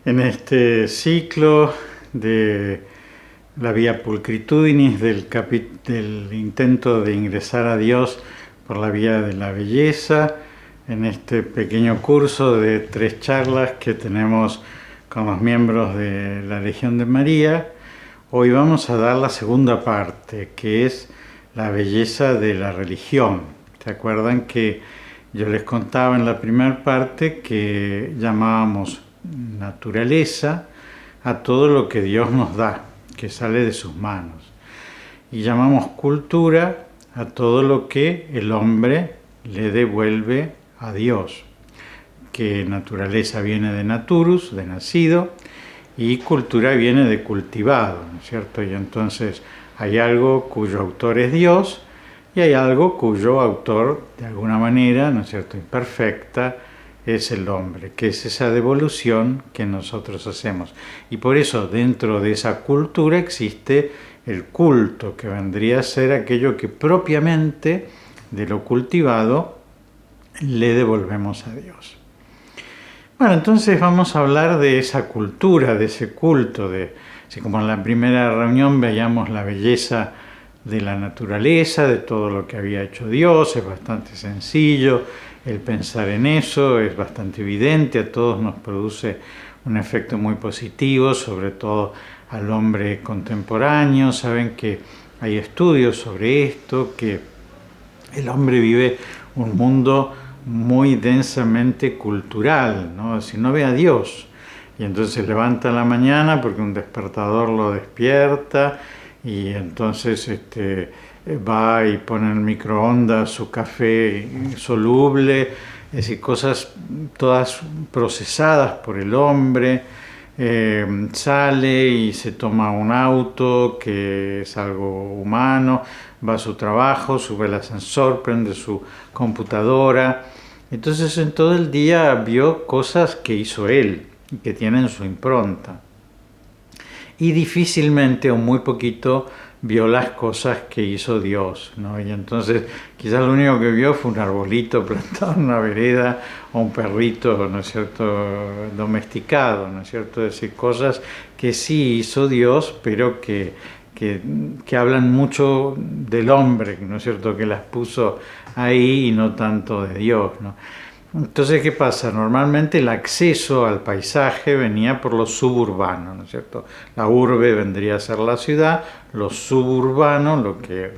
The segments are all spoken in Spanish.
En este ciclo de la vía pulcritudinis del intento de ingresar a Dios por la vía de la belleza, en este pequeño curso de 3 charlas que tenemos con los miembros de la Legión de María, hoy vamos a dar la segunda parte, que es la belleza de la religión. ¿Se acuerdan que yo les contaba en la primera parte que llamábamos naturaleza a todo lo que Dios nos da, que sale de sus manos, y llamamos cultura a todo lo que el hombre le devuelve a Dios, que naturaleza viene de naturus, de nacido, y cultura viene de cultivado, ¿no es cierto? Y entonces hay algo cuyo autor es Dios y hay algo cuyo autor, de alguna manera, ¿no es cierto?, imperfecta, es el hombre, que es esa devolución que nosotros hacemos. Y por eso dentro de esa cultura existe el culto, que vendría a ser aquello que propiamente de lo cultivado le devolvemos a Dios. Bueno, entonces vamos a hablar de esa cultura, de ese culto, así como en la primera reunión veíamos la belleza de la naturaleza, de todo lo que había hecho Dios, es bastante sencillo. El pensar en eso es bastante evidente, a todos nos produce un efecto muy positivo, sobre todo al hombre contemporáneo. Saben que hay estudios sobre esto, que el hombre vive un mundo muy densamente cultural, ¿no? Si no ve a Dios, y entonces se levanta en la mañana porque un despertador lo despierta, y entonces va y pone en el microondas su café soluble, es decir, cosas todas procesadas por el hombre. Sale y se toma un auto que es algo humano, va a su trabajo, sube el ascensor, prende su computadora. Entonces en todo el día vio cosas que hizo él y que tienen su impronta. Y difícilmente o muy poquito vio las cosas que hizo Dios, ¿no? Y entonces quizás lo único que vio fue un arbolito plantado en una vereda o un perrito, ¿no es cierto?, domesticado, ¿no es cierto?, es decir, cosas que sí hizo Dios, pero que hablan mucho del hombre, ¿no es cierto?, que las puso ahí y no tanto de Dios, ¿no? Entonces, ¿qué pasa? Normalmente el acceso al paisaje venía por lo suburbano, ¿no es cierto? La urbe vendría a ser la ciudad, lo suburbano, lo que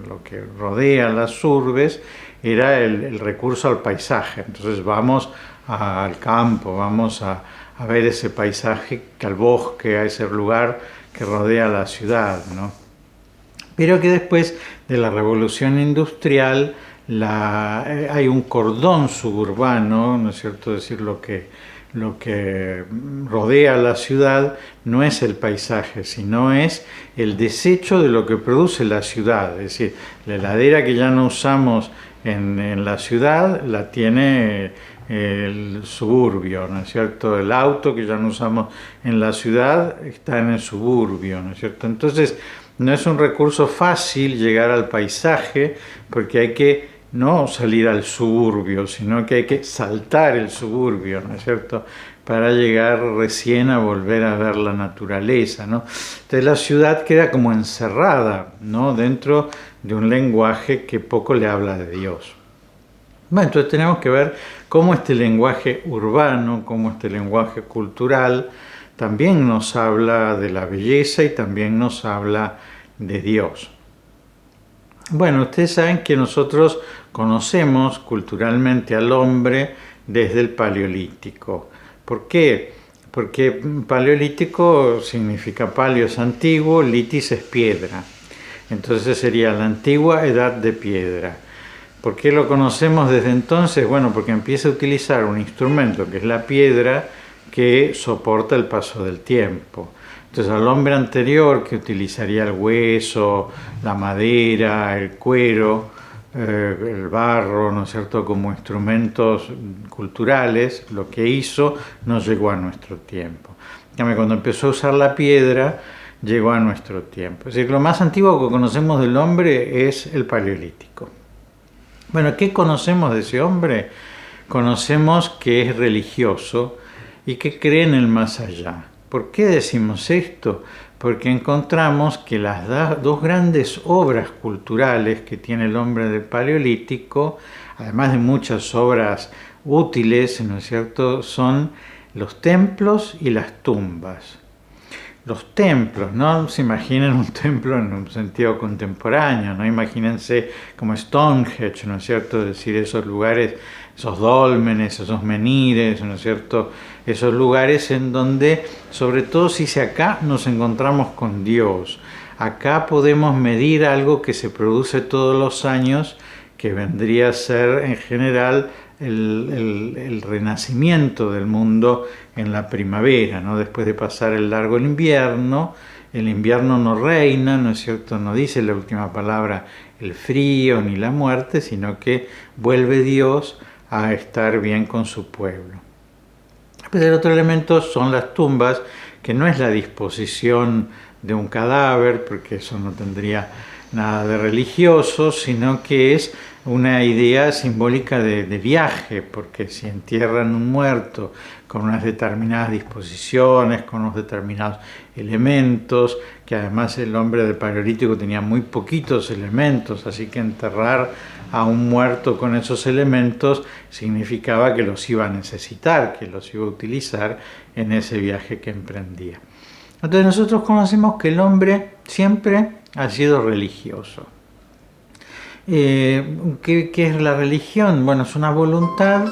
rodea las urbes, era el recurso al paisaje. Entonces vamos al campo, vamos a ver ese paisaje, al bosque, a ese lugar que rodea la ciudad, ¿no? Pero que después de la revolución industrial hay un cordón suburbano, ¿no es cierto? Es decir, lo que rodea la ciudad no es el paisaje, sino es el desecho de lo que produce la ciudad. Es decir, la heladera que ya no usamos en la ciudad la tiene el suburbio, ¿no es cierto? El auto que ya no usamos en la ciudad está en el suburbio, ¿no es cierto? Entonces, no es un recurso fácil llegar al paisaje, porque hay que no salir al suburbio, sino que hay que saltar el suburbio, ¿no es cierto?, para llegar recién a volver a ver la naturaleza, ¿no? Entonces la ciudad queda como encerrada, ¿no?, dentro de un lenguaje que poco le habla de Dios. Bueno, entonces tenemos que ver cómo este lenguaje urbano, cómo este lenguaje cultural también nos habla de la belleza y también nos habla de Dios. Bueno, ustedes saben que nosotros conocemos culturalmente al hombre desde el Paleolítico. ¿Por qué? Porque paleolítico significa paleo es antiguo, litis es piedra. Entonces sería la antigua edad de piedra. ¿Por qué lo conocemos desde entonces? Bueno, porque empieza a utilizar un instrumento que es la piedra que soporta el paso del tiempo. Entonces al hombre anterior, que utilizaría el hueso, la madera, el cuero, el barro, ¿no es cierto?, como instrumentos culturales, lo que hizo no llegó a nuestro tiempo. Cuando empezó a usar la piedra, llegó a nuestro tiempo. Es decir, lo más antiguo que conocemos del hombre es el Paleolítico. Bueno, ¿qué conocemos de ese hombre? Conocemos que es religioso y que cree en el más allá. ¿Por qué decimos esto? Porque encontramos que las dos grandes obras culturales que tiene el hombre del Paleolítico, además de muchas obras útiles, ¿no es cierto?, son los templos y las tumbas. Los templos, no se imaginen un templo en un sentido contemporáneo, no imagínense como Stonehenge, ¿no es cierto?, es decir, esos lugares, esos dólmenes, esos menires, ¿no es cierto?, esos lugares en donde, sobre todo si acá nos encontramos con Dios, acá podemos medir algo que se produce todos los años, que vendría a ser en general el renacimiento del mundo en la primavera, ¿no? Después de pasar el largo invierno no reina, ¿no es cierto?, no dice la última palabra el frío ni la muerte, sino que vuelve Dios a estar bien con su pueblo. Pues el otro elemento son las tumbas, que no es la disposición de un cadáver, porque eso no tendría nada de religioso, sino que es una idea simbólica de viaje, porque si entierran un muerto con unas determinadas disposiciones, con unos determinados elementos, que además el hombre del Paleolítico tenía muy poquitos elementos, así que enterrar a un muerto con esos elementos significaba que los iba a necesitar, que los iba a utilizar en ese viaje que emprendía. Entonces nosotros conocemos que el hombre siempre ha sido religioso. ¿Qué es la religión? Bueno, es una voluntad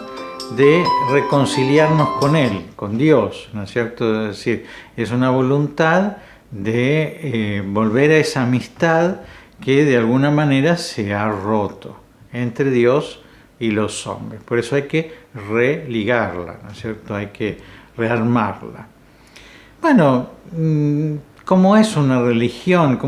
de reconciliarnos con Él, con Dios, ¿no es cierto? Es decir, es una voluntad de volver a esa amistad que de alguna manera se ha roto entre Dios y los hombres. Por eso hay que religarla, ¿no es cierto? Hay que rearmarla. Bueno, como es una religión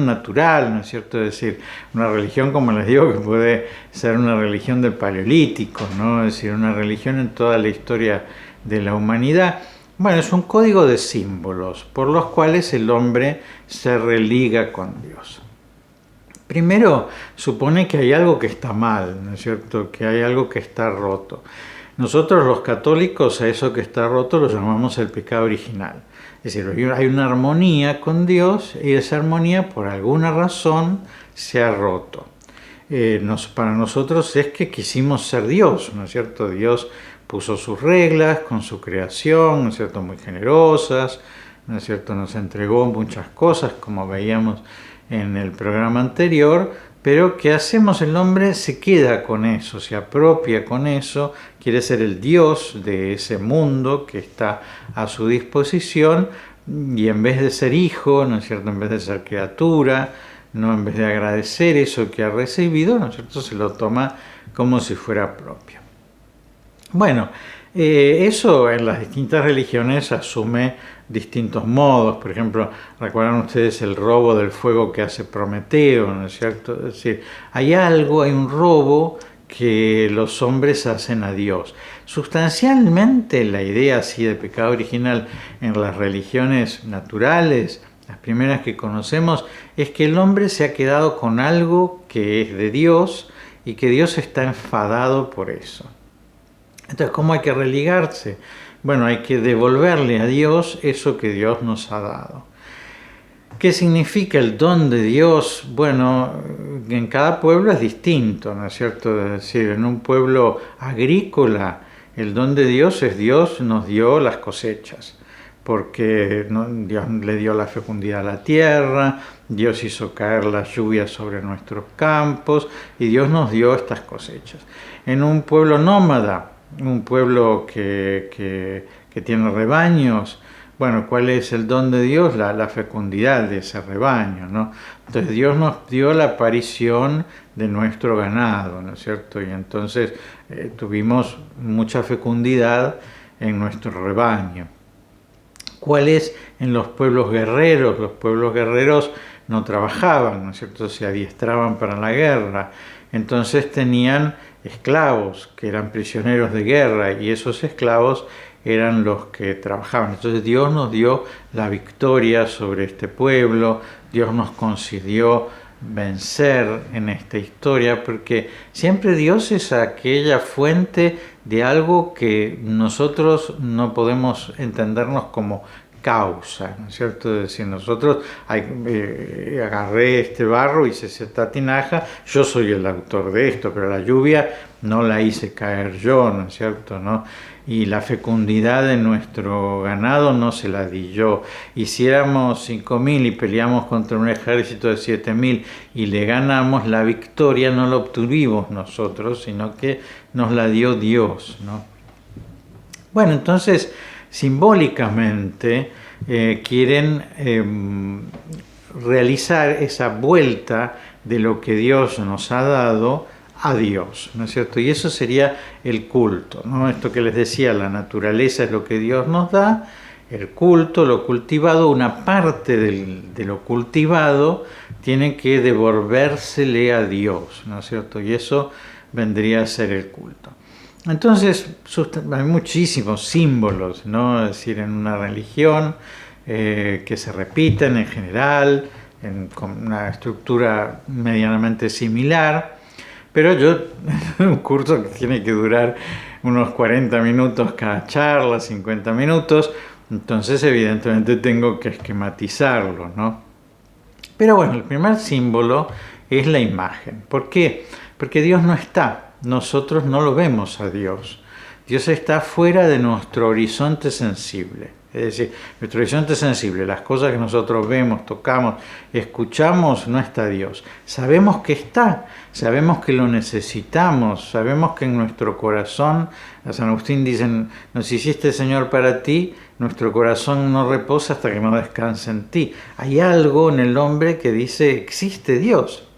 natural, ¿no es cierto? Es decir, una religión, como les digo, que puede ser una religión del Paleolítico, ¿no? Es decir, una religión en toda la historia de la humanidad. Bueno, es un código de símbolos por los cuales el hombre se religa con Dios. Primero, supone que hay algo que está mal, ¿no es cierto? Que hay algo que está roto. Nosotros los católicos a eso que está roto lo llamamos el pecado original. Es decir, hay una armonía con Dios y esa armonía por alguna razón se ha roto. Para nosotros es que quisimos ser Dios, ¿no es cierto? Dios puso sus reglas con su creación, ¿no es cierto?, muy generosas, ¿no es cierto?, nos entregó muchas cosas, como veíamos en el programa anterior, pero ¿qué hacemos? El hombre se queda con eso, se apropia con eso, quiere ser el Dios de ese mundo que está a su disposición y en vez de ser hijo, ¿no es cierto?, en vez de ser criatura, no, en vez de agradecer eso que ha recibido, ¿no es cierto?, se lo toma como si fuera propio. Bueno, eso en las distintas religiones asume distintos modos. Por ejemplo, recuerdan ustedes el robo del fuego que hace Prometeo, ¿no es cierto? Es decir, hay un robo que los hombres hacen a Dios. Sustancialmente la idea así de pecado original en las religiones naturales, las primeras que conocemos, es que el hombre se ha quedado con algo que es de Dios y que Dios está enfadado por eso. Entonces, ¿cómo hay que religarse? Bueno, hay que devolverle a Dios eso que Dios nos ha dado. ¿Qué significa el don de Dios? Bueno, en cada pueblo es distinto, ¿no es cierto? Es decir, en un pueblo agrícola, el don de Dios es Dios nos dio las cosechas, porque Dios le dio la fecundidad a la tierra, Dios hizo caer las lluvias sobre nuestros campos y Dios nos dio estas cosechas. En un pueblo nómada, un pueblo que tiene rebaños, bueno, ¿cuál es el don de Dios? La fecundidad de ese rebaño, ¿no? Entonces Dios nos dio la aparición de nuestro ganado, ¿no es cierto? Y entonces tuvimos mucha fecundidad en nuestro rebaño. ¿Cuál es en los pueblos guerreros? Los pueblos guerreros no trabajaban, ¿no es cierto? Se adiestraban para la guerra. Entonces tenían esclavos que eran prisioneros de guerra y esos esclavos eran los que trabajaban. Entonces Dios nos dio la victoria sobre este pueblo, Dios nos concedió vencer en esta historia, porque siempre Dios es aquella fuente de algo que nosotros no podemos entendernos como causa, ¿no es cierto? Es decir, nosotros agarré este barro, hice esta tinaja, yo soy el autor de esto, pero la lluvia no la hice caer yo, ¿no es cierto? ¿No? Y la fecundidad de nuestro ganado no se la di yo. Hiciéramos 5.000 y peleamos contra un ejército de 7.000 y le ganamos, la victoria no la obtuvimos nosotros, sino que nos la dio Dios, ¿no? Bueno, entonces, simbólicamente quieren realizar esa vuelta de lo que Dios nos ha dado a Dios, ¿no es cierto? Y eso sería el culto, ¿no? Esto que les decía, la naturaleza es lo que Dios nos da, el culto, lo cultivado, una parte de lo cultivado tiene que devolvérsele a Dios, ¿no es cierto? Y eso vendría a ser el culto. Entonces, hay muchísimos símbolos, ¿no? Es decir, en una religión que se repiten en general, con una estructura medianamente similar. Pero yo, un curso que tiene que durar unos 40 minutos cada charla, 50 minutos, entonces evidentemente tengo que esquematizarlo, ¿no? Pero bueno, el primer símbolo es la imagen. ¿Por qué? Porque Dios no está, nosotros no lo vemos a Dios. Dios está fuera de nuestro horizonte sensible. Es decir, nuestro horizonte sensible, las cosas que nosotros vemos, tocamos, escuchamos, no está Dios. Sabemos que está, sabemos que lo necesitamos, sabemos que en nuestro corazón, a San Agustín dicen, nos hiciste Señor para ti, nuestro corazón no reposa hasta que no descanse en ti. Hay algo en el hombre que dice, existe Dios.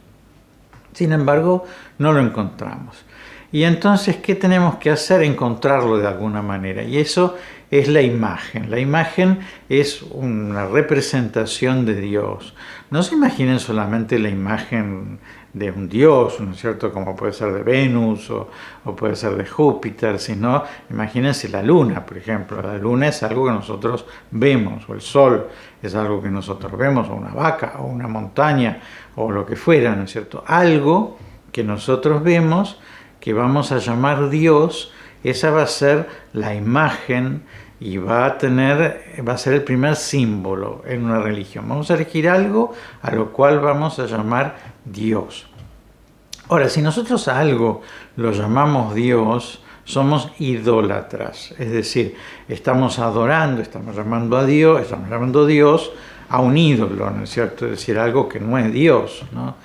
Sin embargo, no lo encontramos. Y entonces, ¿qué tenemos que hacer? Encontrarlo de alguna manera. Y eso es la imagen. La imagen es una representación de Dios. No se imaginen solamente la imagen de un Dios, ¿no es cierto? Como puede ser de Venus o puede ser de Júpiter, sino imagínense la luna, por ejemplo. La luna es algo que nosotros vemos, o el sol es algo que nosotros vemos, o una vaca, o una montaña, o lo que fuera, ¿no es cierto? Algo que nosotros vemos, que vamos a llamar Dios, esa va a ser la imagen y va a ser el primer símbolo en una religión. Vamos a elegir algo a lo cual vamos a llamar Dios. Ahora, si nosotros a algo lo llamamos Dios, somos idólatras, es decir, estamos adorando, estamos llamando a Dios, estamos llamando Dios a un ídolo, ¿no es cierto? Es decir, algo que no es Dios, ¿no?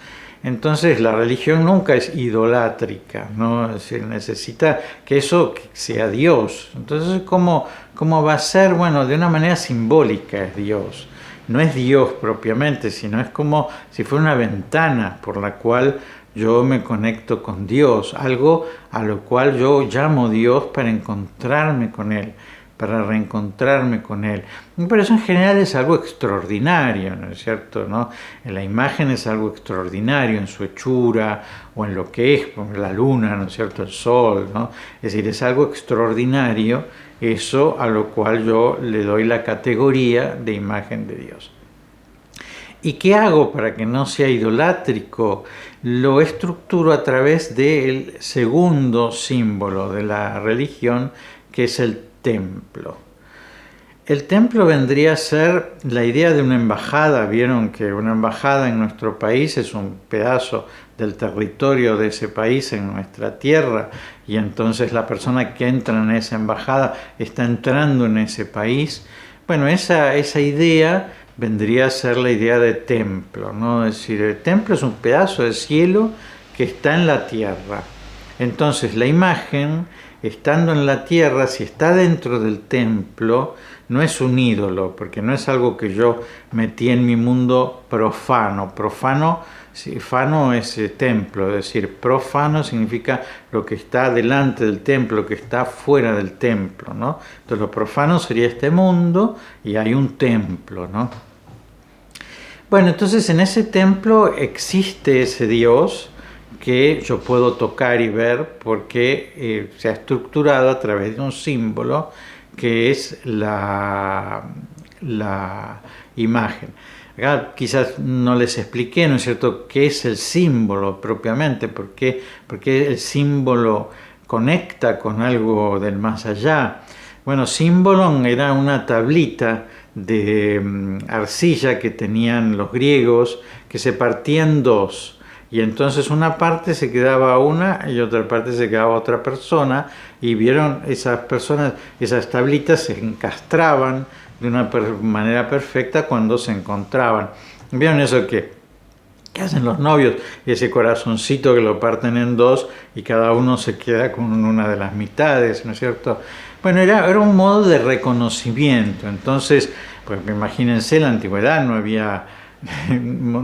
Entonces la religión nunca es idolátrica, ¿no? Es decir, necesita que eso sea Dios. Entonces, ¿cómo va a ser? Bueno, de una manera simbólica es Dios. No es Dios propiamente, sino es como si fuera una ventana por la cual yo me conecto con Dios, algo a lo cual yo llamo Dios para encontrarme con Él, para reencontrarme con Él. Pero eso en general es algo extraordinario, ¿no es cierto? ¿No? La imagen es algo extraordinario en su hechura o en lo que es, como la luna, ¿no es cierto? El sol, ¿no? Es decir, es algo extraordinario, eso a lo cual yo le doy la categoría de imagen de Dios. ¿Y qué hago para que no sea idolátrico? Lo estructuro a través del segundo símbolo de la religión, que es el templo. El templo vendría a ser la idea de una embajada. Vieron que una embajada en nuestro país es un pedazo del territorio de ese país en nuestra tierra, y entonces la persona que entra en esa embajada está entrando en ese país. Bueno, esa idea vendría a ser la idea de templo, ¿no? Es decir, el templo es un pedazo de cielo que está en la tierra. Entonces la imagen, estando en la tierra, si está dentro del templo, no es un ídolo, porque no es algo que yo metí en mi mundo profano. Profano es templo, es decir, profano significa lo que está delante del templo, lo que está fuera del templo, ¿no? Entonces lo profano sería este mundo y hay un templo, ¿no? Bueno, entonces en ese templo existe ese Dios que yo puedo tocar y ver porque se ha estructurado a través de un símbolo que es la imagen. Acá quizás no les expliqué, ¿no es cierto?, qué es el símbolo propiamente, porque el símbolo conecta con algo del más allá. Bueno, símbolon era una tablita de arcilla que tenían los griegos, que se partía en dos. Y entonces una parte se quedaba una y otra parte se quedaba otra persona, y vieron esas personas, esas tablitas se encastraban de una manera perfecta cuando se encontraban. ¿Vieron eso que hacen los novios? Ese corazoncito que lo parten en dos y cada uno se queda con una de las mitades, ¿no es cierto? Bueno, era un modo de reconocimiento. Entonces, pues imagínense, en la antigüedad no había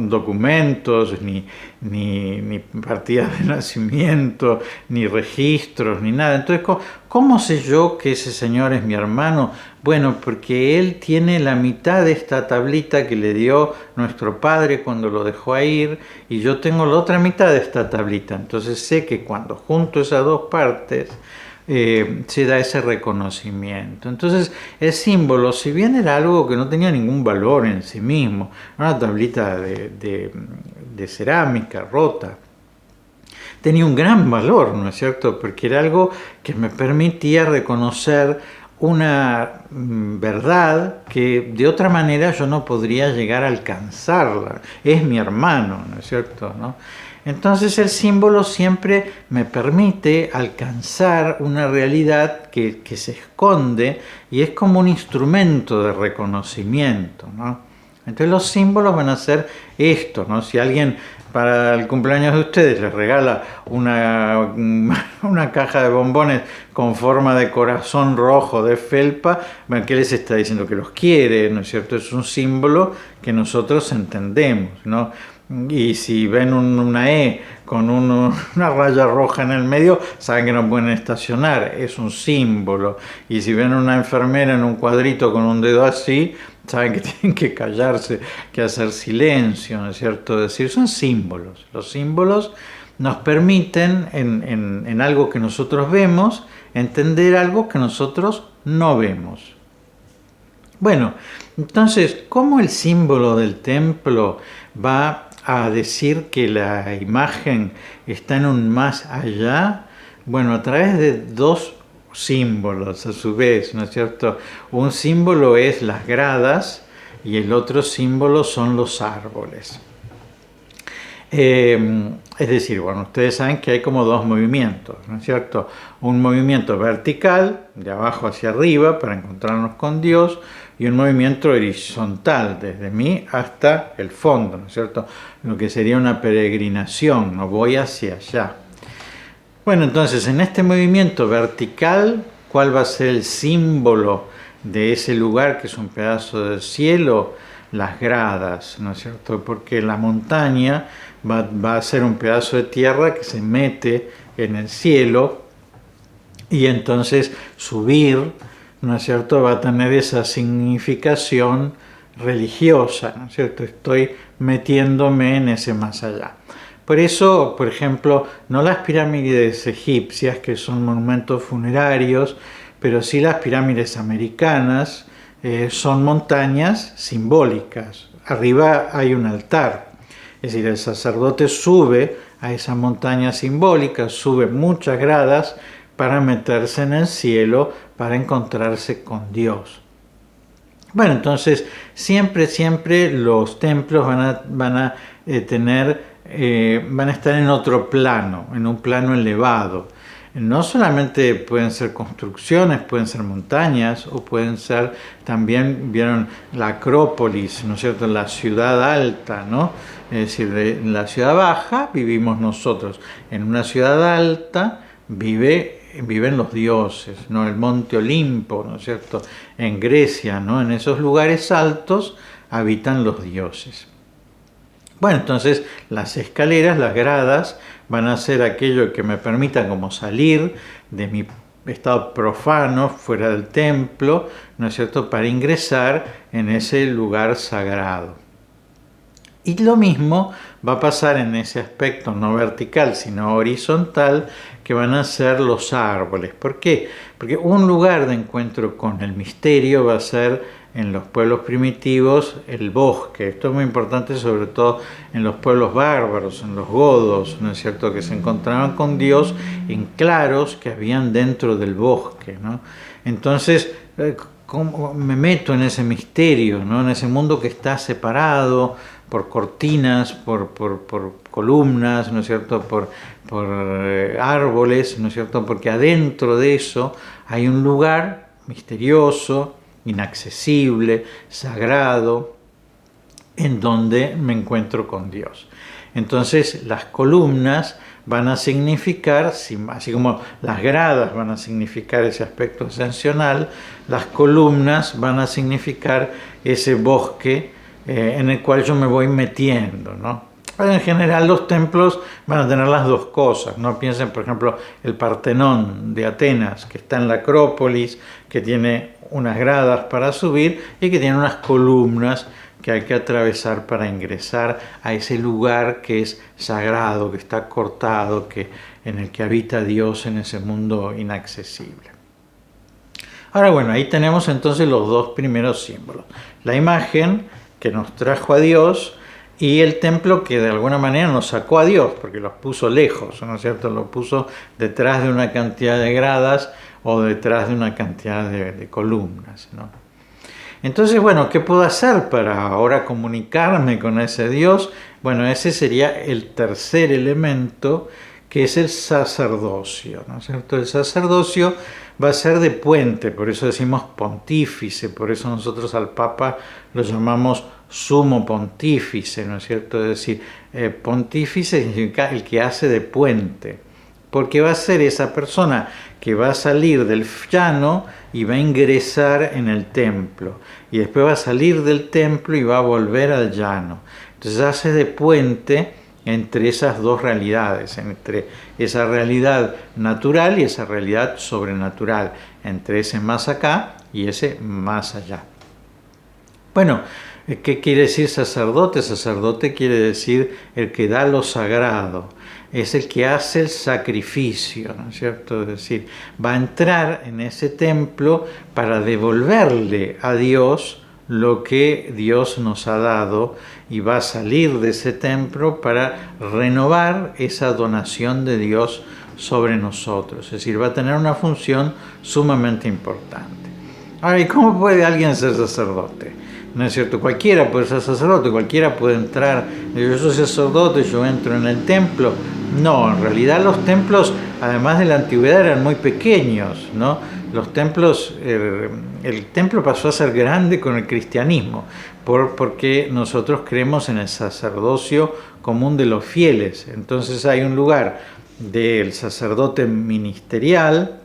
documentos, ni partidas de nacimiento, ni registros, ni nada. Entonces, ¿cómo sé yo que ese señor es mi hermano? Bueno, porque él tiene la mitad de esta tablita que le dio nuestro padre cuando lo dejó ir, y yo tengo la otra mitad de esta tablita. Entonces sé que cuando junto esas dos partes, se da ese reconocimiento. Entonces el símbolo, si bien era algo que no tenía ningún valor en sí mismo, una tablita de cerámica rota, tenía un gran valor, ¿no es cierto?, porque era algo que me permitía reconocer una verdad que de otra manera yo no podría llegar a alcanzarla. Es mi hermano, ¿no es cierto?, ¿no? Entonces el símbolo siempre me permite alcanzar una realidad que se esconde, y es como un instrumento de reconocimiento, ¿no? Entonces los símbolos van a ser esto, ¿no? Si alguien para el cumpleaños de ustedes les regala una caja de bombones con forma de corazón rojo de felpa, bueno, ¿qué les está diciendo? Que los quiere, ¿no es cierto? Es un símbolo que nosotros entendemos, ¿no? Y si ven una E con una raya roja en el medio, saben que no pueden estacionar, es un símbolo. Y si ven una enfermera en un cuadrito con un dedo así, saben que tienen que callarse, que hacer silencio, ¿no es cierto? Es decir, son símbolos. Los símbolos nos permiten, en algo que nosotros vemos, entender algo que nosotros no vemos. Bueno, entonces, ¿cómo el símbolo del templo va a decir que la imagen está en un más allá? Bueno, a través de dos símbolos a su vez, ¿no es cierto? Un símbolo es las gradas y el otro símbolo son los árboles. Es decir, bueno, ustedes saben que hay como dos movimientos, ¿no es cierto? Un movimiento vertical, de abajo hacia arriba, para encontrarnos con Dios, y un movimiento horizontal, desde mí hasta el fondo, ¿no es cierto? Lo que sería una peregrinación, no voy hacia allá. Bueno, entonces, en este movimiento vertical, ¿cuál va a ser el símbolo de ese lugar que es un pedazo del cielo? Las gradas, ¿no es cierto? Porque la montaña va a ser un pedazo de tierra que se mete en el cielo, y entonces subir, ¿no es cierto?, va a tener esa significación religiosa, ¿no es cierto? Estoy metiéndome en ese más allá. Por eso, por ejemplo, no las pirámides egipcias, que son monumentos funerarios, pero sí las pirámides americanas, son montañas simbólicas. Arriba hay un altar, es decir, el sacerdote sube a esa montaña simbólica, sube muchas gradas para meterse en el cielo, para encontrarse con Dios. Bueno, entonces siempre los templos van a estar en otro plano, en un plano elevado. No solamente pueden ser construcciones, pueden ser montañas, o pueden ser también, vieron la Acrópolis, ¿no es cierto?, la ciudad alta, ¿no? Es decir, en la ciudad baja vivimos nosotros, en una ciudad alta viven los dioses, ¿no? El monte Olimpo, ¿no es cierto?, en Grecia, ¿no? En esos lugares altos habitan los dioses. Bueno, entonces las escaleras, las gradas, van a ser aquello que me permita como salir de mi estado profano, fuera del templo, ¿no es cierto?, para ingresar en ese lugar sagrado. Y lo mismo va a pasar en ese aspecto no vertical, sino horizontal, que van a ser los árboles. ¿Por qué? Porque un lugar de encuentro con el misterio va a ser en los pueblos primitivos el bosque. Esto es muy importante sobre todo en los pueblos bárbaros, en los godos, ¿no es cierto?, que se encontraban con Dios en claros que habían dentro del bosque, ¿no? Entonces, ¿cómo me meto en ese misterio, ¿no?, en ese mundo que está separado por cortinas, por columnas, ¿no es cierto?, por árboles, ¿no es cierto?, porque adentro de eso hay un lugar misterioso, inaccesible, sagrado, en donde me encuentro con Dios. Entonces las columnas van a significar, así como las gradas van a significar ese aspecto ascensional, las columnas van a significar ese bosque en el cual yo me voy metiendo, ¿no? En general los templos van a tener las dos cosas, ¿no? Piensen, por ejemplo, el Partenón de Atenas, que está en la Acrópolis, que tiene unas gradas para subir y que tiene unas columnas que hay que atravesar para ingresar a ese lugar que es sagrado, que está cortado, en el que habita Dios en ese mundo inaccesible. Ahora, bueno, ahí tenemos entonces los dos primeros símbolos. La imagen que nos trajo a Dios y el templo que de alguna manera nos sacó a Dios, porque los puso lejos, ¿no es cierto? Los puso detrás de una cantidad de gradas o detrás de una cantidad de columnas, ¿no? Entonces, bueno, ¿qué puedo hacer para ahora comunicarme con ese Dios? Bueno, ese sería el tercer elemento, que es el sacerdocio, ¿no es cierto? El sacerdocio va a ser de puente, por eso decimos pontífice, por eso nosotros al Papa lo llamamos sumo pontífice, ¿no es cierto? Es decir, pontífice significa el que hace de puente, porque va a ser esa persona que va a salir del llano y va a ingresar en el templo, y después va a salir del templo y va a volver al llano. Entonces hace de puente entre esas dos realidades, entre esa realidad natural y esa realidad sobrenatural, entre ese más acá y ese más allá. Bueno, ¿qué quiere decir sacerdote? Sacerdote quiere decir el que da lo sagrado, es el que hace el sacrificio, ¿no es cierto? Es decir, va a entrar en ese templo para devolverle a Dios lo que Dios nos ha dado, y va a salir de ese templo para renovar esa donación de Dios sobre nosotros. Es decir, va a tener una función sumamente importante. Ahora, ¿y cómo puede alguien ser sacerdote? ¿No es cierto? Cualquiera puede ser sacerdote, cualquiera puede entrar. Yo soy sacerdote, yo entro en el templo. No, en realidad los templos, además de la antigüedad, eran muy pequeños, ¿no? Los templos, el templo pasó a ser grande con el cristianismo, porque nosotros creemos en el sacerdocio común de los fieles. Entonces hay un lugar del sacerdote ministerial,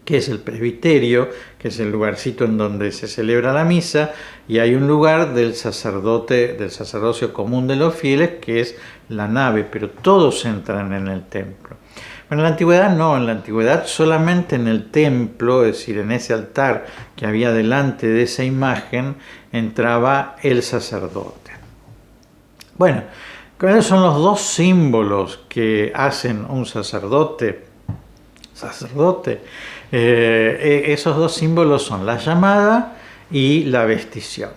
que es el presbiterio, que es el lugarcito en donde se celebra la misa, y hay un lugar del sacerdocio común de los fieles, que es la nave, pero todos entran en el templo. Bueno, en la antigüedad no, en la antigüedad solamente en el templo, es decir, en ese altar que había delante de esa imagen, entraba el sacerdote. Bueno, ¿cuáles son los dos símbolos que hacen un sacerdote? Esos dos símbolos son la llamada y la vestición.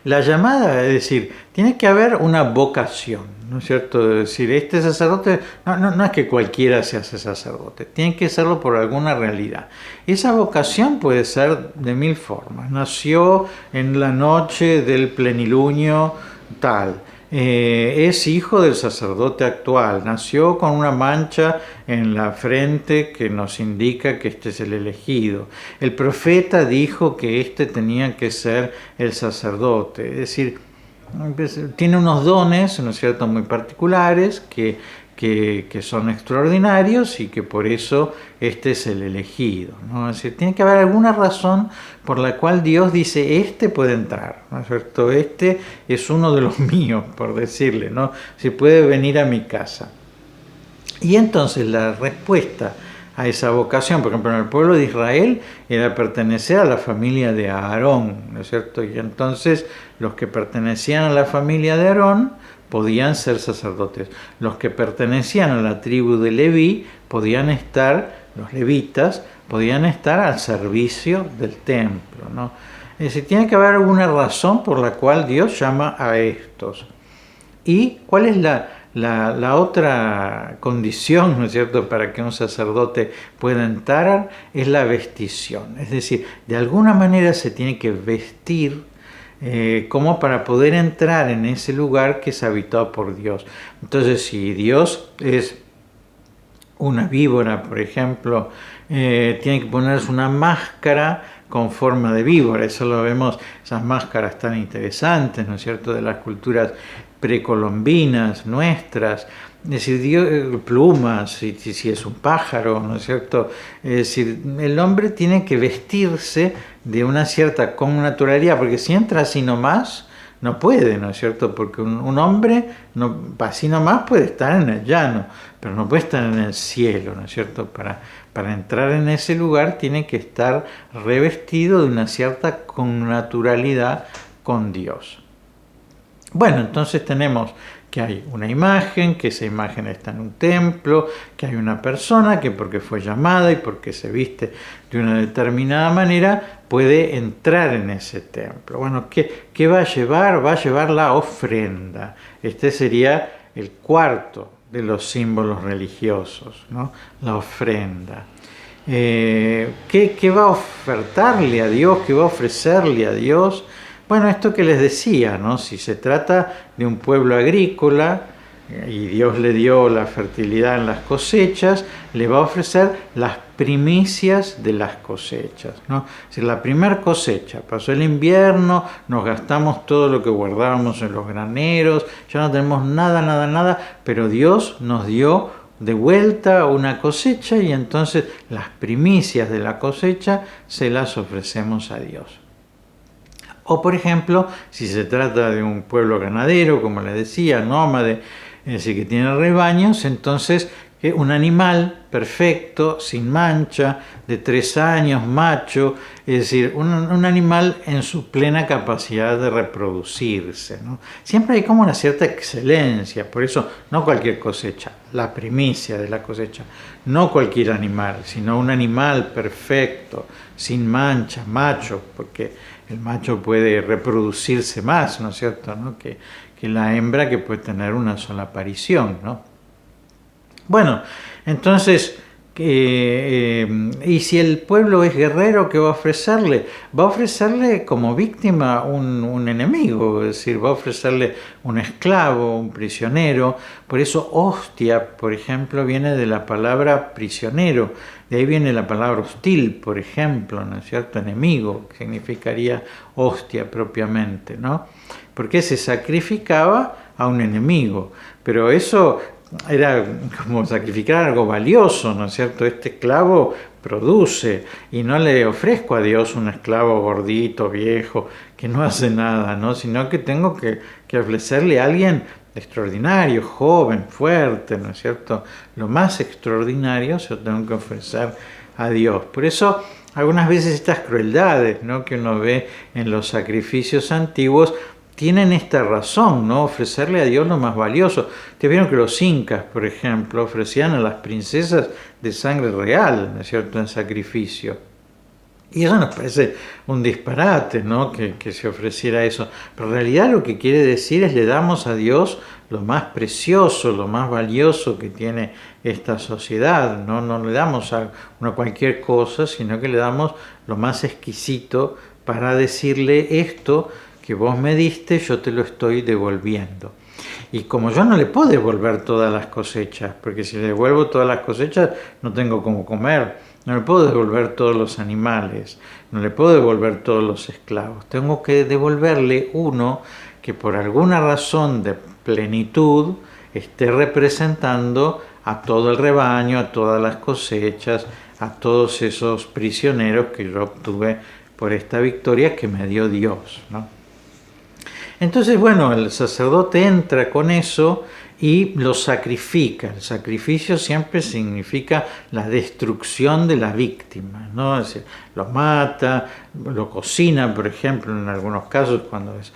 La llamada, es decir, tiene que haber una vocación, ¿no es cierto? Es decir, este sacerdote, no es que cualquiera se hace sacerdote, tiene que serlo por alguna realidad. Esa vocación puede ser de mil formas. Nació en la noche del plenilunio tal. Es hijo del sacerdote actual, nació con una mancha en la frente que nos indica que este es el elegido. El profeta dijo que este tenía que ser el sacerdote, es decir, tiene unos dones, ¿no es cierto?, muy particulares que son extraordinarios y que por eso este es el elegido, ¿no? Es decir, tiene que haber alguna razón por la cual Dios dice, este puede entrar, ¿no es cierto? Este es uno de los míos, por decirle, ¿no? Si puede venir a mi casa. Y entonces la respuesta a esa vocación, por ejemplo, en el pueblo de Israel era pertenecer a la familia de Aarón, ¿no es cierto? Y entonces los que pertenecían a la familia de Aarón podían ser sacerdotes. Los que pertenecían a la tribu de Leví podían estar, los levitas, podían estar al servicio del templo, ¿no? Es decir, tiene que haber alguna razón por la cual Dios llama a estos. ¿Y cuál es la otra condición, ¿no es cierto?, para que un sacerdote pueda entrar? Es la vestición. Es decir, de alguna manera se tiene que vestir como para poder entrar en ese lugar que es habitado por Dios. Entonces, si Dios es una víbora, por ejemplo, tiene que ponerse una máscara con forma de víbora. Eso lo vemos, esas máscaras tan interesantes, ¿no es cierto?, de las culturas precolombinas nuestras. Es decir, plumas, si es un pájaro, ¿no es cierto? Es decir, el hombre tiene que vestirse de una cierta connaturalidad, porque si entra así nomás, no puede, ¿no es cierto? Porque un hombre así nomás puede estar en el llano, pero no puede estar en el cielo, ¿no es cierto? Para entrar en ese lugar tiene que estar revestido de una cierta connaturalidad con Dios. Bueno, entonces tenemos que hay una imagen, que esa imagen está en un templo, que hay una persona que porque fue llamada y porque se viste de una determinada manera puede entrar en ese templo. Bueno, ¿qué va a llevar? Va a llevar la ofrenda. Este sería el cuarto de los símbolos religiosos, ¿no? La ofrenda. ¿Qué va a ofertarle a Dios? ¿Qué va a ofrecerle a Dios? Bueno, esto que les decía, ¿no? Si se trata de un pueblo agrícola y Dios le dio la fertilidad en las cosechas, le va a ofrecer las primicias de las cosechas, ¿no? Si la primera cosecha, pasó el invierno, nos gastamos todo lo que guardábamos en los graneros, ya no tenemos nada, pero Dios nos dio de vuelta una cosecha y entonces las primicias de la cosecha se las ofrecemos a Dios. O por ejemplo, si se trata de un pueblo ganadero, como les decía, nómade, es decir, que tiene rebaños, entonces un animal perfecto, sin mancha, de 3 años, macho, es decir, un animal en su plena capacidad de reproducirse, ¿no? Siempre hay como una cierta excelencia, por eso no cualquier cosecha, la primicia de la cosecha, no cualquier animal, sino un animal perfecto, sin mancha, macho, porque el macho puede reproducirse más, ¿no es cierto?, ¿no? que la hembra, que puede tener una sola aparición, ¿no? Bueno, entonces, y si el pueblo es guerrero, ¿qué va a ofrecerle? Va a ofrecerle como víctima un enemigo, es decir, va a ofrecerle un esclavo, un prisionero. Por eso hostia, por ejemplo, viene de la palabra prisionero. De ahí viene la palabra hostil, por ejemplo, ¿no es cierto? Enemigo, que significaría hostia propiamente, ¿no? Porque se sacrificaba a un enemigo. Pero eso era como sacrificar algo valioso, ¿no es cierto? Este esclavo produce, y no le ofrezco a Dios un esclavo gordito, viejo, que no hace nada, ¿no? Sino que tengo que ofrecerle a alguien extraordinario, joven, fuerte, ¿no es cierto? Lo más extraordinario se lo tengo que ofrecer a Dios. Por eso, algunas veces estas crueldades, ¿no?, que uno ve en los sacrificios antiguos, tienen esta razón, ¿no? Ofrecerle a Dios lo más valioso. Te vieron que los incas, por ejemplo, ofrecían a las princesas de sangre real, ¿no es cierto?, en sacrificio. Y eso nos parece un disparate, ¿no?, que se ofreciera eso. Pero en realidad lo que quiere decir es le damos a Dios lo más precioso, lo más valioso que tiene esta sociedad. No le damos a cualquier cosa, sino que le damos lo más exquisito para decirle esto que vos me diste, yo te lo estoy devolviendo. Y como yo no le puedo devolver todas las cosechas, porque si le devuelvo todas las cosechas no tengo cómo comer, no le puedo devolver todos los animales, no le puedo devolver todos los esclavos, tengo que devolverle uno que por alguna razón de plenitud esté representando a todo el rebaño, a todas las cosechas, a todos esos prisioneros que yo obtuve por esta victoria que me dio Dios, ¿no? Entonces, bueno, el sacerdote entra con eso y lo sacrifica. El sacrificio siempre significa la destrucción de la víctima, ¿no? Es decir, lo mata, lo cocina, por ejemplo, en algunos casos, cuando es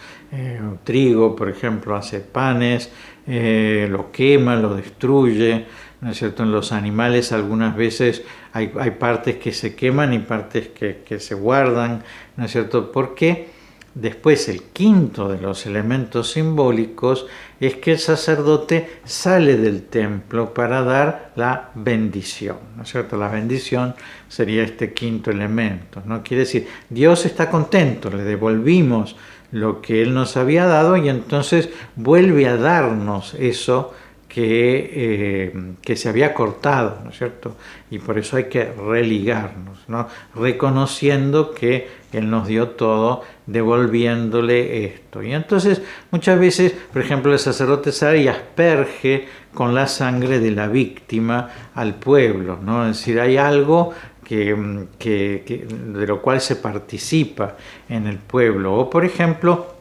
trigo, por ejemplo, hace panes, lo quema, lo destruye, ¿no es cierto? En los animales algunas veces hay partes que se queman y partes que se guardan, ¿no es cierto? Porque después el quinto de los elementos simbólicos es que el sacerdote sale del templo para dar la bendición, ¿no es cierto? La bendición sería este quinto elemento, ¿no? Quiere decir, Dios está contento, le devolvimos lo que Él nos había dado y entonces vuelve a darnos eso que se había cortado, ¿no es cierto? Y por eso hay que religarnos, ¿no? Reconociendo que Él nos dio todo, devolviéndole esto. Y entonces muchas veces, por ejemplo, el sacerdote sale y asperge con la sangre de la víctima al pueblo, ¿no? Es decir, hay algo de lo cual se participa en el pueblo. O por ejemplo,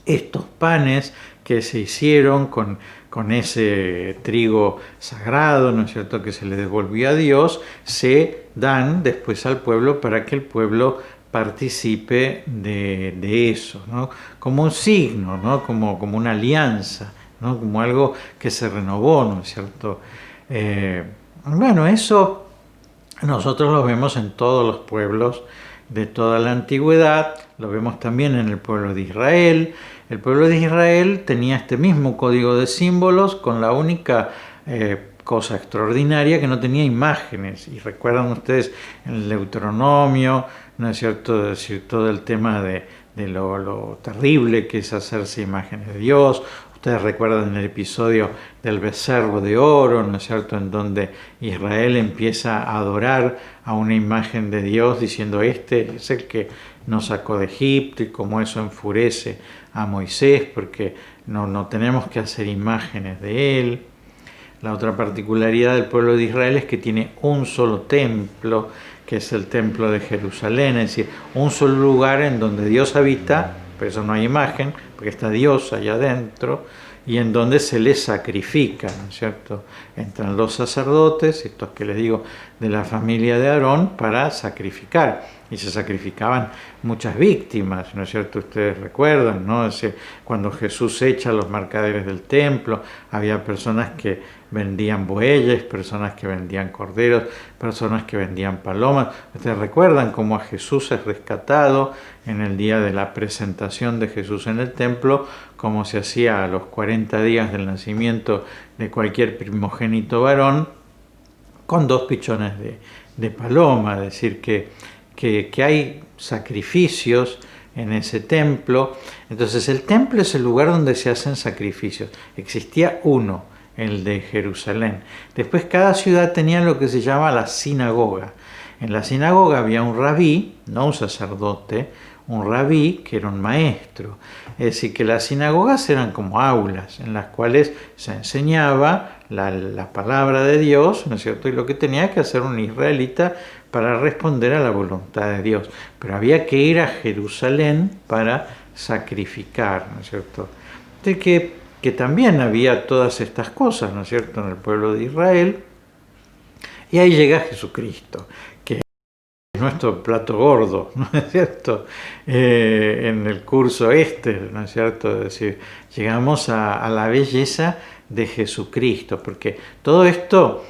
estos panes que se hicieron con ese trigo sagrado, ¿no es cierto?, que se le devolvió a Dios, se dan después al pueblo para que el pueblo participe de eso, ¿no? Como un signo, ¿no? Como una alianza, ¿no? Como algo que se renovó, ¿no es cierto? Bueno, eso nosotros lo vemos en todos los pueblos de toda la antigüedad, lo vemos también en el pueblo de Israel. El pueblo de Israel tenía este mismo código de símbolos con la única cosa extraordinaria que no tenía imágenes. Y recuerdan ustedes en el Deuteronomio, ¿no es cierto?, decir todo el tema de lo terrible que es hacerse imágenes de Dios. Ustedes recuerdan el episodio del becerro de oro, ¿no es cierto?, en donde Israel empieza a adorar a una imagen de Dios diciendo, este es el que nos sacó de Egipto, y como eso enfurece a Moisés porque no tenemos que hacer imágenes de él. La otra particularidad del pueblo de Israel es que tiene un solo templo, que es el templo de Jerusalén, es decir, un solo lugar en donde Dios habita, por eso no hay imagen, porque está Dios allá adentro, y en donde se les sacrifica, ¿no es cierto? Entran los sacerdotes, estos que les digo, de la familia de Aarón, para sacrificar. Y se sacrificaban muchas víctimas, ¿no es cierto? Ustedes recuerdan, ¿no? Cuando Jesús echa a los mercaderes del templo, había personas que vendían bueyes, personas que vendían corderos, personas que vendían palomas. Ustedes recuerdan cómo a Jesús es rescatado en el día de la presentación de Jesús en el templo, como se hacía a los 40 días del nacimiento de cualquier primogénito varón, con 2 pichones de paloma, es decir, que hay sacrificios en ese templo. Entonces el templo es el lugar donde se hacen sacrificios. Existía uno, el de Jerusalén. Después cada ciudad tenía lo que se llama la sinagoga. En la sinagoga había un rabí, no un sacerdote, un rabí que era un maestro. Es decir, que las sinagogas eran como aulas en las cuales se enseñaba la palabra de Dios, ¿no es cierto?, y lo que tenía que hacer un israelita para responder a la voluntad de Dios. Pero había que ir a Jerusalén para sacrificar, ¿no es cierto? De que también había todas estas cosas, ¿no es cierto?, en el pueblo de Israel. Y ahí llega Jesucristo, que es nuestro plato gordo, ¿no es cierto?, en el curso ¿no es cierto? Es decir, llegamos a la belleza de Jesucristo, porque todo esto,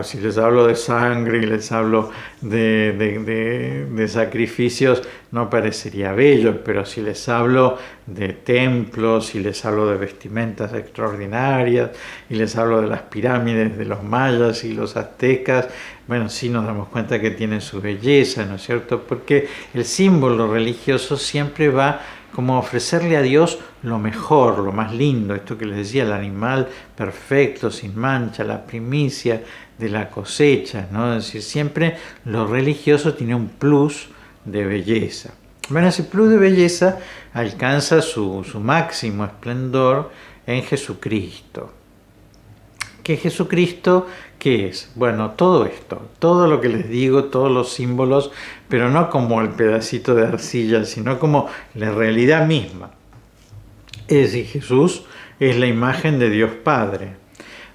si les hablo de sangre y les hablo de sacrificios, no parecería bello, pero si les hablo de templos, si les hablo de vestimentas extraordinarias, y les hablo de las pirámides de los mayas y los aztecas, bueno, sí nos damos cuenta que tienen su belleza, ¿no es cierto? Porque el símbolo religioso siempre va como a ofrecerle a Dios lo mejor, lo más lindo, esto que les decía, el animal perfecto, sin mancha, la primicia de la cosecha, ¿no? Es decir, siempre lo religioso tiene un plus de belleza. Bueno, ese plus de belleza alcanza su máximo esplendor en Jesucristo. ¿Qué Jesucristo qué es? Bueno, todo esto, todo lo que les digo, todos los símbolos, pero no como el pedacito de arcilla, sino como la realidad misma. Es decir, Jesús es la imagen de Dios Padre.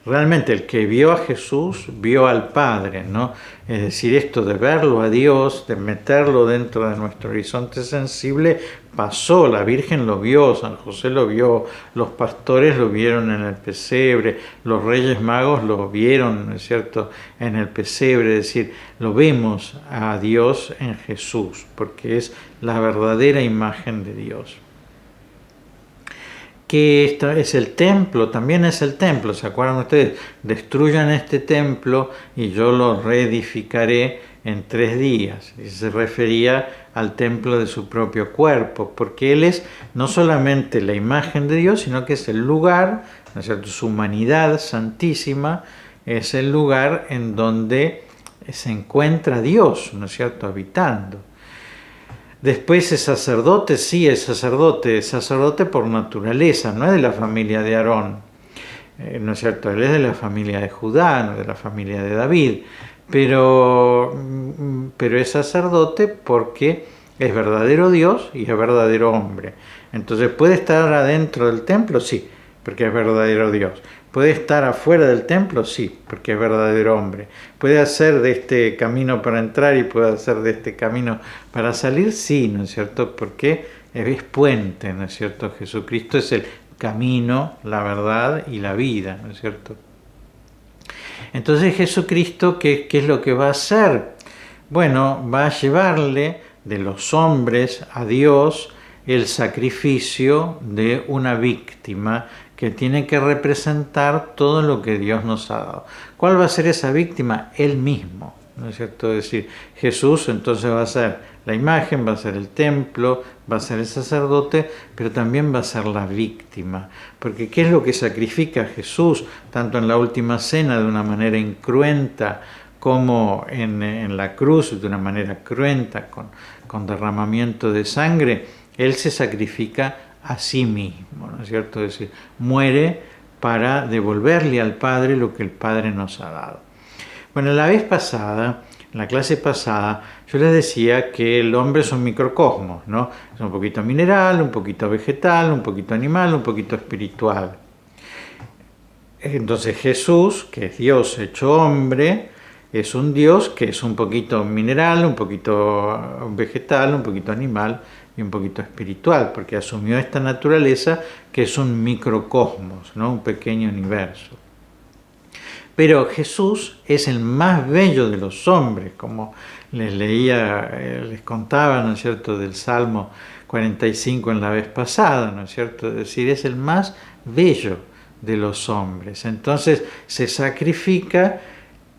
realmente el que vio a Jesús, vio al Padre, ¿no? Es decir, esto de verlo a Dios, de meterlo dentro de nuestro horizonte sensible, pasó, la Virgen lo vio, San José lo vio, los pastores lo vieron en el pesebre, los Reyes Magos lo vieron, ¿no es cierto?, en el pesebre, es decir, lo vemos a Dios en Jesús, porque es la verdadera imagen de Dios. Que esto es el templo, también es el templo, ¿se acuerdan ustedes? Destruyan este templo y yo lo reedificaré en 3 días. Y se refería al templo de su propio cuerpo, porque Él es no solamente la imagen de Dios, sino que es el lugar, ¿no es cierto? Su humanidad santísima es el lugar en donde se encuentra Dios, ¿no es cierto?, habitando. Después es sacerdote, sí, es sacerdote por naturaleza, no es de la familia de Aarón, ¿no es cierto? Él es de la familia de Judá, no de la familia de David, pero es sacerdote porque es verdadero Dios y es verdadero hombre. Entonces, ¿puede estar adentro del templo? Sí, porque es verdadero Dios. ¿Puede estar afuera del templo? Sí, porque es verdadero hombre. ¿Puede hacer de este camino para entrar y puede hacer de este camino para salir? Sí, ¿no es cierto? Porque es puente, ¿no es cierto? Jesucristo es el camino, la verdad y la vida, ¿no es cierto? Entonces Jesucristo, ¿qué es lo que va a hacer? Bueno, va a llevarle de los hombres a Dios el sacrificio de una víctima que tiene que representar todo lo que Dios nos ha dado. ¿Cuál va a ser esa víctima? Él mismo, ¿no es cierto? Es decir, Jesús entonces va a ser la imagen, va a ser el templo, va a ser el sacerdote, pero también va a ser la víctima. Porque ¿qué es lo que sacrifica Jesús, tanto en la última cena de una manera incruenta, como en la cruz de una manera cruenta, con derramamiento de sangre? Él se sacrifica a sí mismo, ¿no es cierto? Es decir, muere para devolverle al Padre lo que el Padre nos ha dado. Bueno, la vez pasada, en la clase pasada, yo les decía que el hombre es un microcosmos, ¿no? Es un poquito mineral, un poquito vegetal, un poquito animal, un poquito espiritual. Entonces Jesús, que es Dios hecho hombre, es un Dios que es un poquito mineral, un poquito vegetal, un poquito animal y un poquito espiritual, porque asumió esta naturaleza que es un microcosmos, ¿no? Un pequeño universo. Pero Jesús es el más bello de los hombres, como les contaba, ¿no es cierto?, del Salmo 45 en la vez pasada, ¿no es cierto? Es decir, es el más bello de los hombres. Entonces se sacrifica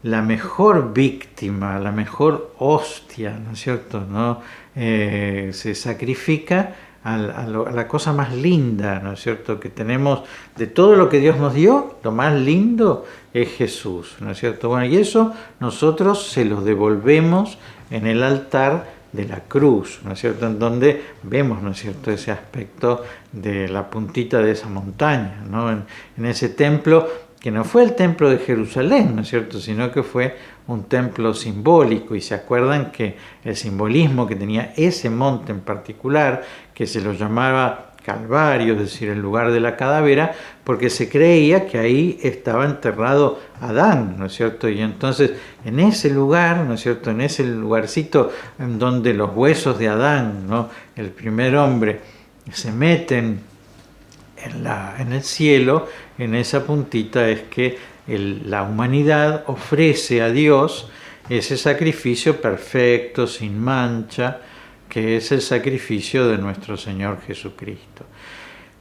la mejor víctima, la mejor hostia, ¿no es cierto?, ¿no? Se sacrifica a la cosa más linda, ¿no es cierto?, que tenemos de todo lo que Dios nos dio, lo más lindo es Jesús, ¿no es cierto? Bueno, y eso nosotros se lo devolvemos en el altar de la cruz, ¿no es cierto?, en donde vemos, ¿no es cierto?, ese aspecto de la puntita de esa montaña, ¿no? En ese templo que no fue el templo de Jerusalén, ¿no es cierto?, sino que fue un templo simbólico. Y se acuerdan que el simbolismo que tenía ese monte en particular, que se lo llamaba Calvario, es decir, el lugar de la calavera, porque se creía que ahí estaba enterrado Adán, ¿no es cierto? Y entonces en ese lugar, ¿no es cierto?, en ese lugarcito en donde los huesos de Adán, ¿no?, el primer hombre, se meten en el cielo, en esa puntita es que la humanidad ofrece a Dios ese sacrificio perfecto, sin mancha, que es el sacrificio de nuestro Señor Jesucristo.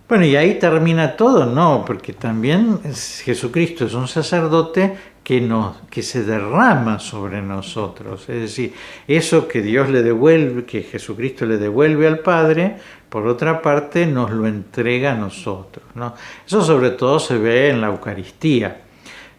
Bueno, y ahí termina todo, ¿no? Porque también Jesucristo es un sacerdote que se derrama sobre nosotros. Es decir, eso que Dios le devuelve, que Jesucristo le devuelve al Padre, por otra parte nos lo entrega a nosotros, ¿no? Eso sobre todo se ve en la Eucaristía.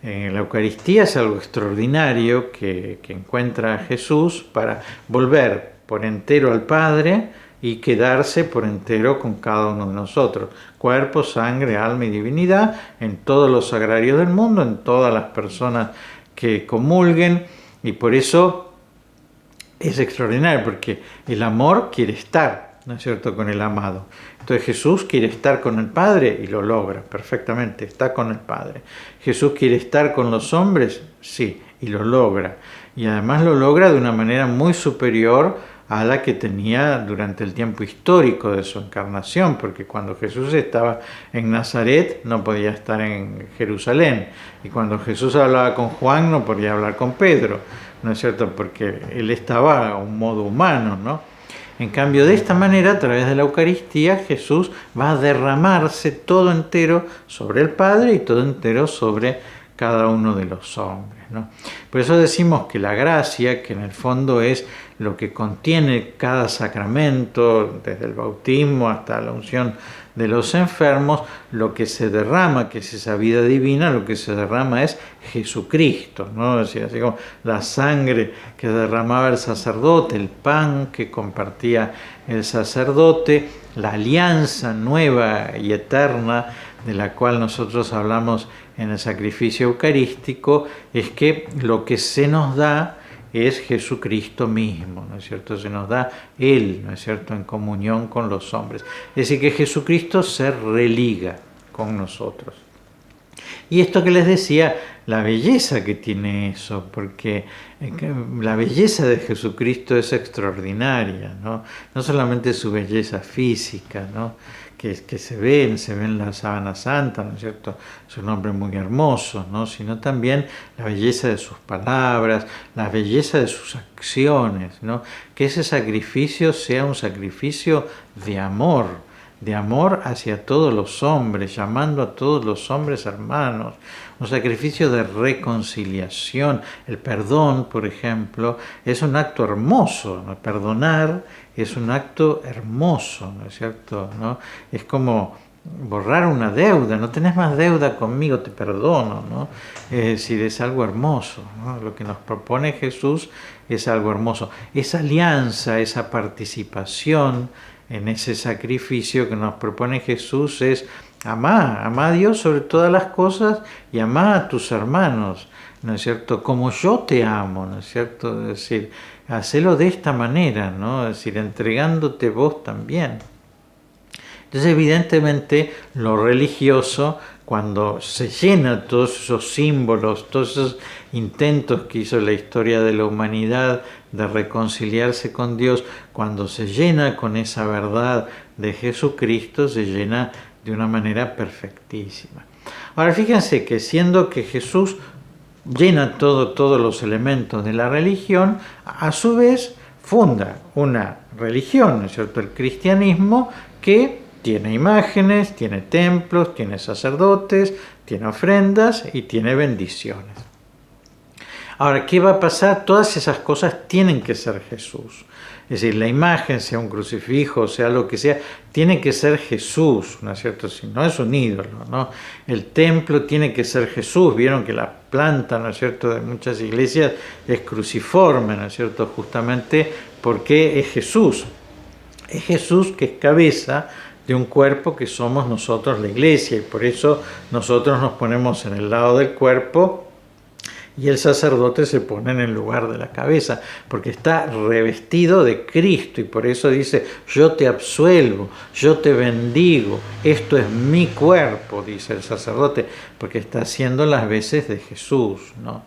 La Eucaristía es algo extraordinario que encuentra Jesús para volver por entero al Padre y quedarse por entero con cada uno de nosotros. Cuerpo, sangre, alma y divinidad en todos los sagrarios del mundo, en todas las personas que comulguen. Y por eso es extraordinario, porque el amor quiere estar ¿no es cierto?, con el amado. Entonces Jesús quiere estar con el Padre y lo logra perfectamente, está con el Padre. Jesús quiere estar con los hombres, sí, y lo logra. Y además lo logra de una manera muy superior a la que tenía durante el tiempo histórico de su encarnación, porque cuando Jesús estaba en Nazaret no podía estar en Jerusalén, y cuando Jesús hablaba con Juan no podía hablar con Pedro, ¿no es cierto?, porque él estaba a un modo humano, ¿no? En cambio, de esta manera, a través de la Eucaristía, Jesús va a derramarse todo entero sobre el Padre y todo entero sobre cada uno de los hombres, ¿no? Por eso decimos que la gracia, que en el fondo es lo que contiene cada sacramento, desde el bautismo hasta la unción de los enfermos, lo que se derrama, que es esa vida divina, lo que se derrama es Jesucristo, ¿no? Es decir, así como la sangre que derramaba el sacerdote, el pan que compartía el sacerdote, la alianza nueva y eterna de la cual nosotros hablamos en el sacrificio eucarístico, es que lo que se nos da es Jesucristo mismo, ¿no es cierto? Se nos da Él, ¿no es cierto?, en comunión con los hombres. Es decir, que Jesucristo se religa con nosotros. Y esto que les decía, la belleza que tiene eso, porque la belleza de Jesucristo es extraordinaria, ¿no? No solamente su belleza física, ¿no?, que se ve en la sábana santa, ¿no es cierto?, es un hombre muy hermoso, ¿no?, sino también la belleza de sus palabras, la belleza de sus acciones, ¿no?, que ese sacrificio sea un sacrificio de amor hacia todos los hombres, llamando a todos los hombres hermanos, un sacrificio de reconciliación. El perdón, por ejemplo, es un acto hermoso, ¿no? Perdonar es un acto hermoso, ¿no es cierto?, ¿no? Es como borrar una deuda, no tenés más deuda conmigo, te perdono, ¿no? Es decir, es algo hermoso, ¿no? Lo que nos propone Jesús es algo hermoso. Esa alianza, esa participación en ese sacrificio que nos propone Jesús es amá a Dios sobre todas las cosas y amá a tus hermanos, ¿no es cierto?, como yo te amo, ¿no es cierto?, es decir, hacelo de esta manera, ¿no?, es decir, entregándote vos también. Entonces, evidentemente, lo religioso, cuando se llena todos esos símbolos, todos esos intentos que hizo la historia de la humanidad de reconciliarse con Dios, cuando se llena con esa verdad de Jesucristo, se llena de una manera perfectísima. Ahora, fíjense que siendo que Jesús llena todos los elementos de la religión, a su vez funda una religión, ¿no es cierto?, el cristianismo, que tiene imágenes, tiene templos, tiene sacerdotes, tiene ofrendas y tiene bendiciones. Ahora, ¿qué va a pasar? Todas esas cosas tienen que ser Jesús. Es decir, la imagen, sea un crucifijo, sea lo que sea, tiene que ser Jesús, ¿no es cierto? Si no es un ídolo, ¿no? El templo tiene que ser Jesús. Vieron que la planta, ¿no es cierto?, de muchas iglesias es cruciforme, ¿no es cierto?, justamente porque es Jesús. Es Jesús que es cabeza de un cuerpo que somos nosotros, la iglesia, y por eso nosotros nos ponemos en el lado del cuerpo y el sacerdote se pone en el lugar de la cabeza, porque está revestido de Cristo, y por eso dice, yo te absuelvo, yo te bendigo, esto es mi cuerpo, dice el sacerdote, porque está haciendo las veces de Jesús, ¿no?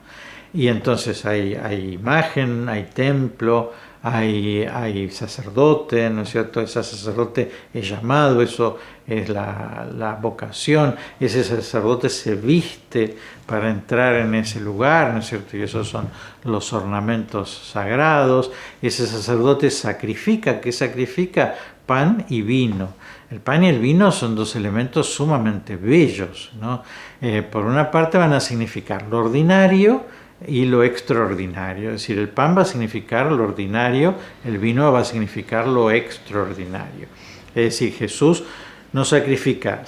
Y entonces hay imagen, hay templo, hay sacerdote, ¿no es cierto? Ese sacerdote es llamado, eso es la vocación, ese sacerdote se viste para entrar en ese lugar, ¿no es cierto? Y esos son los ornamentos sagrados. Ese sacerdote sacrifica, ¿qué sacrifica? Pan y vino. El pan y el vino son dos elementos sumamente bellos, ¿no? Por una parte van a significar lo ordinario y lo extraordinario, es decir, el pan va a significar lo ordinario, el vino va a significar lo extraordinario. Es decir, Jesús no sacrifica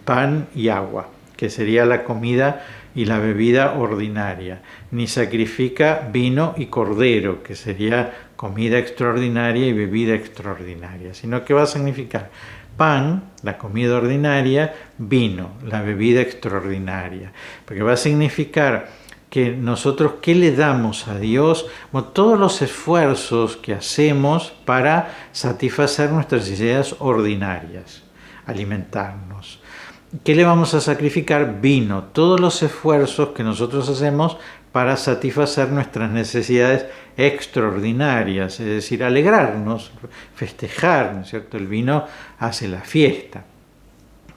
pan y agua, que sería la comida y la bebida ordinaria, ni sacrifica vino y cordero, que sería comida extraordinaria y bebida extraordinaria, sino que va a significar pan, la comida ordinaria, vino, la bebida extraordinaria, porque va a significar que nosotros, ¿qué le damos a Dios? Bueno, todos los esfuerzos que hacemos para satisfacer nuestras necesidades ordinarias, alimentarnos. ¿Qué le vamos a sacrificar? Vino. Todos los esfuerzos que nosotros hacemos para satisfacer nuestras necesidades extraordinarias, es decir, alegrarnos, festejar, ¿no es cierto? El vino hace la fiesta.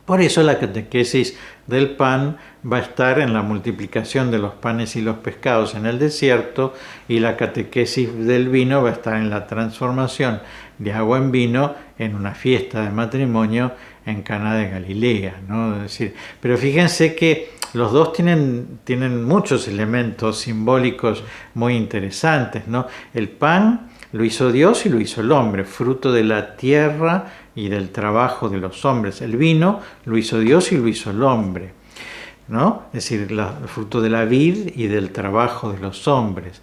Por eso la catequesis del pan va a estar en la multiplicación de los panes y los pescados en el desierto, y la catequesis del vino va a estar en la transformación de agua en vino en una fiesta de matrimonio en Caná de Galilea, ¿no? Es decir, pero fíjense que los dos tienen muchos elementos simbólicos muy interesantes, ¿no? El pan lo hizo Dios y lo hizo el hombre, fruto de la tierra y del trabajo de los hombres. El vino lo hizo Dios y lo hizo el hombre, ¿no? Es decir, el fruto de la vid y del trabajo de los hombres.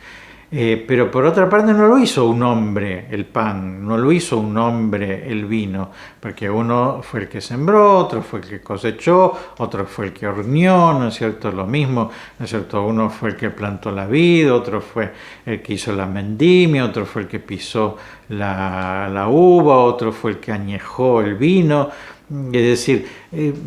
Pero por otra parte no lo hizo un hombre el pan, no lo hizo un hombre el vino, porque uno fue el que sembró, otro fue el que cosechó, otro fue el que horneó, ¿no es cierto? Lo mismo, ¿no es cierto? Uno fue el que plantó la vid, otro fue el que hizo la vendimia, otro fue el que pisó la uva, otro fue el que añejó el vino. Es decir,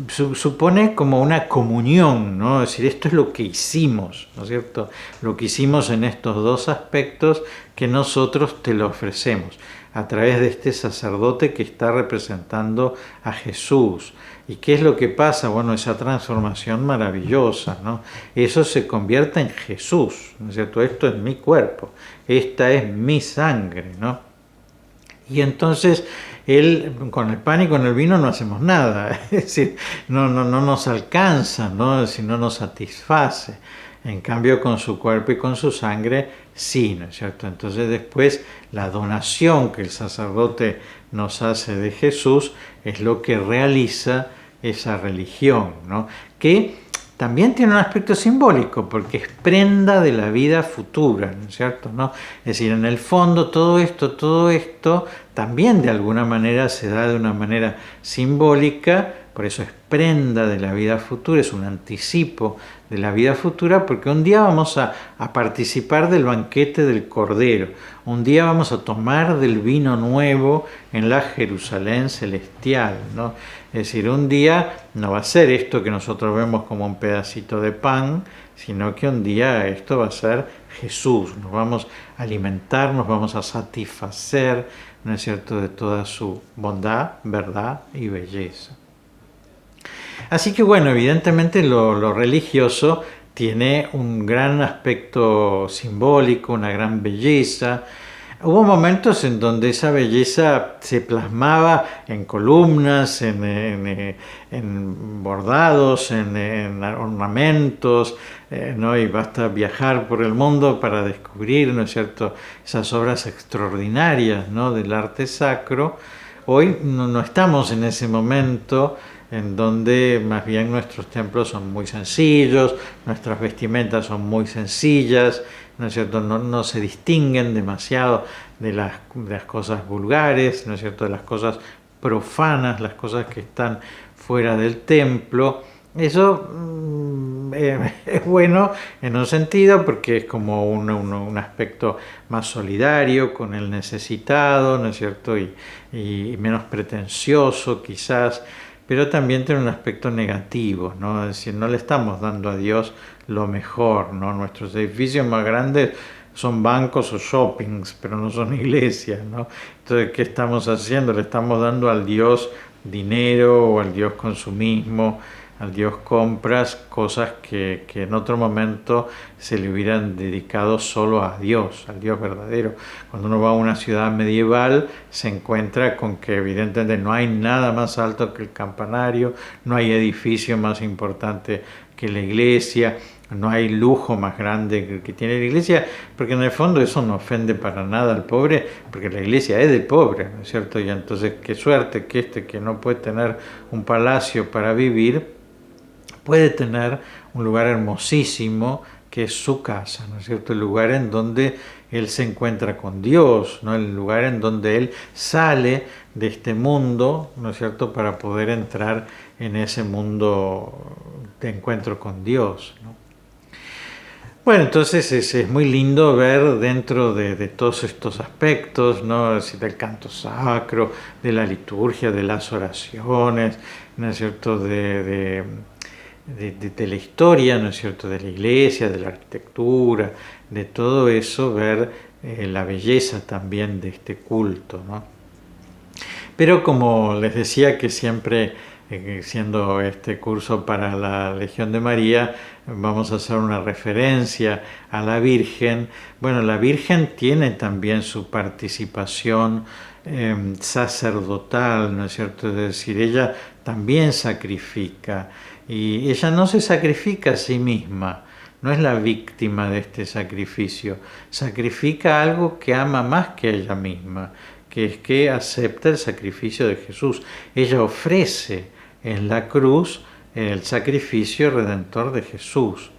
supone como una comunión, ¿no? Es decir, esto es lo que hicimos, ¿no es cierto? Lo que hicimos en estos dos aspectos que nosotros te lo ofrecemos a través de este sacerdote que está representando a Jesús. ¿Y qué es lo que pasa? Bueno, esa transformación maravillosa, ¿no? Eso se convierte en Jesús, ¿no es cierto? Esto es mi cuerpo, esta es mi sangre, ¿no? Y entonces con el pan y con el vino no hacemos nada, es decir, no nos alcanza, ¿no? Es decir, no nos satisface. En cambio, con su cuerpo y con su sangre, sí, ¿no es cierto? Entonces después la donación que el sacerdote nos hace de Jesús es lo que realiza esa religión, ¿no? Que también tiene un aspecto simbólico, porque es prenda de la vida futura, ¿no es cierto? ¿No? Es decir, en el fondo todo esto también de alguna manera se da de una manera simbólica, por eso es prenda de la vida futura, es un anticipo de la vida futura, porque un día vamos a participar del banquete del Cordero, un día vamos a tomar del vino nuevo en la Jerusalén celestial, ¿no? Es decir, un día no va a ser esto que nosotros vemos como un pedacito de pan, sino que un día esto va a ser Jesús, nos vamos a alimentar, nos vamos a satisfacer, ¿no es cierto?, de toda su bondad, verdad y belleza. Así que bueno, evidentemente lo religioso tiene un gran aspecto simbólico, una gran belleza. Hubo momentos en donde esa belleza se plasmaba en columnas, en bordados, en ornamentos, ¿no? Y basta viajar por el mundo para descubrir, ¿no es cierto?, esas obras extraordinarias, ¿no?, del arte sacro. Hoy no estamos en ese momento, en donde más bien nuestros templos son muy sencillos, nuestras vestimentas son muy sencillas, ¿no es cierto? No se distinguen demasiado de las cosas vulgares, ¿no es cierto?, de las cosas profanas, las cosas que están fuera del templo. Eso es bueno en un sentido, porque es como un aspecto más solidario con el necesitado, ¿no es cierto?, y menos pretencioso quizás, pero también tiene un aspecto negativo, ¿no? Es decir, no le estamos dando a Dios lo mejor, ¿no? Nuestros edificios más grandes son bancos o shoppings, pero no son iglesias, ¿no? Entonces, ¿qué estamos haciendo? Le estamos dando al Dios dinero, o al Dios consumismo, al Dios compras, cosas que en otro momento se le hubieran dedicado solo a Dios, al Dios verdadero. Cuando uno va a una ciudad medieval se encuentra con que evidentemente no hay nada más alto que el campanario, no hay edificio más importante que la iglesia, no hay lujo más grande que el que tiene la iglesia, porque en el fondo eso no ofende para nada al pobre, porque la iglesia es del pobre, ¿no es cierto? Y entonces qué suerte que no puede tener un palacio para vivir, puede tener un lugar hermosísimo que es su casa, ¿no es cierto? El lugar en donde él se encuentra con Dios, ¿no? El lugar en donde él sale de este mundo, ¿no es cierto?, para poder entrar en ese mundo de encuentro con Dios, ¿no? Bueno, entonces es muy lindo ver dentro de todos estos aspectos, ¿no? Es decir, del canto sacro, de la liturgia, de las oraciones, ¿no es cierto? De la historia, ¿no es cierto? De la iglesia, de la arquitectura, de todo eso, ver la belleza también de este culto, ¿no? Pero como les decía que siempre, siendo este curso para la Legión de María, vamos a hacer una referencia a la Virgen. Bueno, la Virgen tiene también su participación sacerdotal, ¿no es cierto? Es decir, ella también sacrifica y ella no se sacrifica a sí misma. No es la víctima de este sacrificio, sacrifica algo que ama más que ella misma, que es que acepta el sacrificio de Jesús. Ella ofrece en la cruz el sacrificio redentor de Jesús.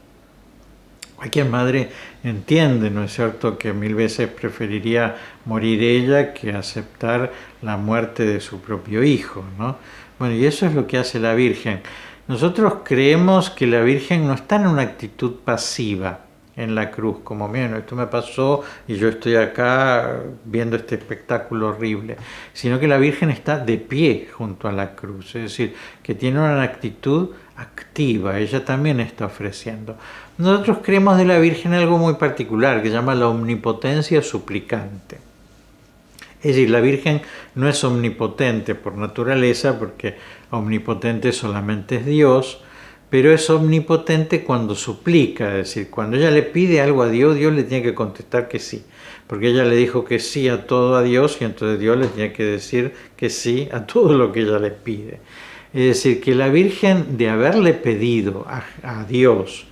Cualquier madre entiende, ¿no es cierto?, que mil veces preferiría morir ella que aceptar la muerte de su propio hijo, ¿no? Bueno, y eso es lo que hace la Virgen. Nosotros creemos que la Virgen no está en una actitud pasiva en la cruz, como, miren, esto me pasó y yo estoy acá viendo este espectáculo horrible, sino que la Virgen está de pie junto a la cruz, es decir, que tiene una actitud activa, ella también está ofreciendo. Nosotros creemos de la Virgen algo muy particular que se llama la omnipotencia suplicante. Es decir, la Virgen no es omnipotente por naturaleza, porque omnipotente solamente es Dios, pero es omnipotente cuando suplica, es decir, cuando ella le pide algo a Dios, Dios le tiene que contestar que sí, porque ella le dijo que sí a todo a Dios y entonces Dios le tiene que decir que sí a todo lo que ella le pide. Es decir, que la Virgen, de haberle pedido a Dios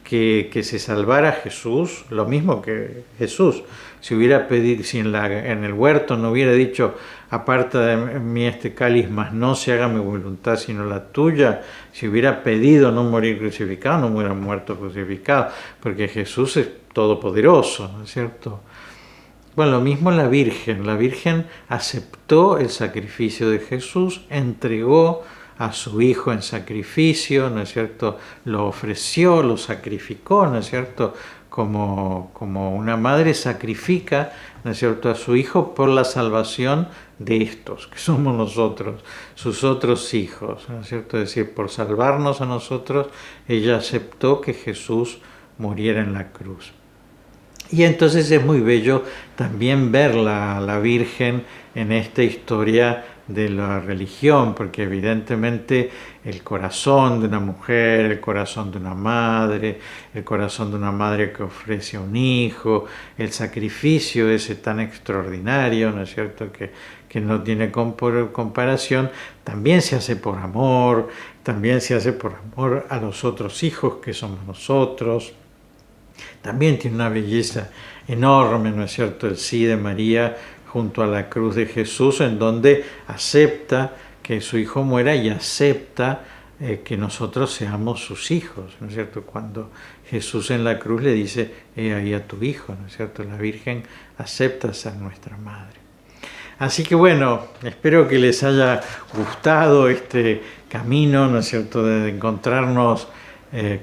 que se salvara a Jesús, lo mismo que Jesús, si hubiera pedido, si en el huerto no hubiera dicho, aparta de mí este cáliz, mas no se haga mi voluntad sino la tuya, si hubiera pedido no morir crucificado, no hubiera muerto crucificado, porque Jesús es todopoderoso, ¿no es cierto? Bueno, lo mismo la Virgen aceptó el sacrificio de Jesús, entregó a su hijo en sacrificio, ¿no es cierto? Lo ofreció, lo sacrificó, ¿no es cierto? Como una madre sacrifica, ¿no es cierto?, a su hijo por la salvación de estos, que somos nosotros, sus otros hijos, ¿no es cierto? Es decir, por salvarnos a nosotros, ella aceptó que Jesús muriera en la cruz. Y entonces es muy bello también ver la Virgen en esta historia de la religión, porque evidentemente el corazón de una mujer, el corazón de una madre, el corazón de una madre que ofrece a un hijo, el sacrificio ese tan extraordinario, ¿no es cierto?, que no tiene comparación, también se hace por amor, también se hace por amor a los otros hijos que somos nosotros. También tiene una belleza enorme, ¿no es cierto?, el sí de María junto a la cruz de Jesús, en donde acepta que su hijo muera y acepta que nosotros seamos sus hijos, ¿no es cierto? Cuando Jesús en la cruz le dice, he ahí a tu hijo, ¿no es cierto? La Virgen acepta ser nuestra madre. Así que bueno, espero que les haya gustado este camino, ¿no es cierto?, de encontrarnos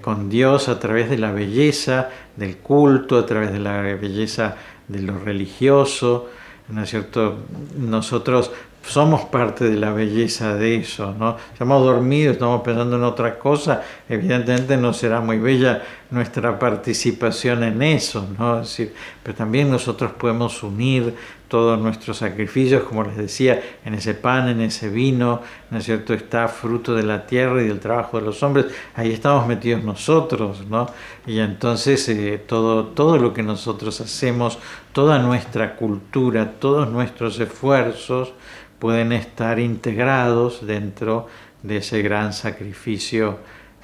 con Dios a través de la belleza del culto, a través de la belleza de lo religioso, ¿no es cierto? Nosotros somos parte de la belleza de eso, ¿no? Estamos dormidos, estamos pensando en otra cosa, evidentemente no será muy bella nuestra participación en eso, ¿no? Es decir, pero también nosotros podemos unir todos nuestros sacrificios, como les decía, en ese pan, en ese vino, ¿no es cierto?, está fruto de la tierra y del trabajo de los hombres, ahí estamos metidos nosotros, ¿no? Y entonces todo lo que nosotros hacemos, toda nuestra cultura, todos nuestros esfuerzos pueden estar integrados dentro de ese gran sacrificio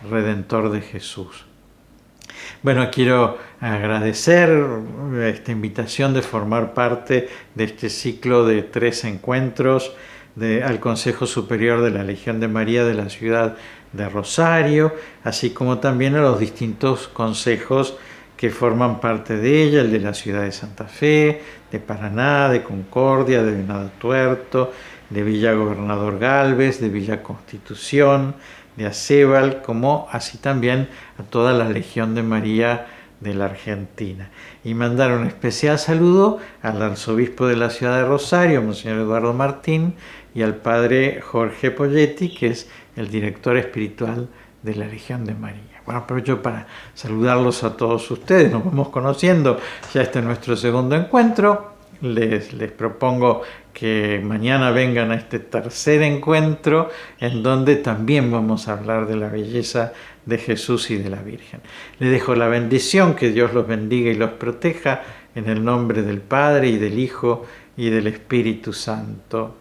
redentor de Jesús. Bueno, quiero agradecer esta invitación de formar parte de este ciclo de 3 encuentros al Consejo Superior de la Legión de María de la ciudad de Rosario, así como también a los distintos consejos que forman parte de ella, el de la ciudad de Santa Fe, de Paraná, de Concordia, de Venado Tuerto, de Villa Gobernador Galvez, de Villa Constitución, de Acébal, como así también a toda la Legión de María de la Argentina. Y mandar un especial saludo al arzobispo de la ciudad de Rosario, Monseñor Eduardo Martín, y al padre Jorge Polletti, que es el director espiritual de la Legión de María. Bueno, aprovecho para saludarlos a todos ustedes, nos vamos conociendo, ya este es nuestro segundo encuentro. Les propongo que mañana vengan a este tercer encuentro en donde también vamos a hablar de la belleza de Jesús y de la Virgen. Les dejo la bendición, que Dios los bendiga y los proteja en el nombre del Padre y del Hijo y del Espíritu Santo.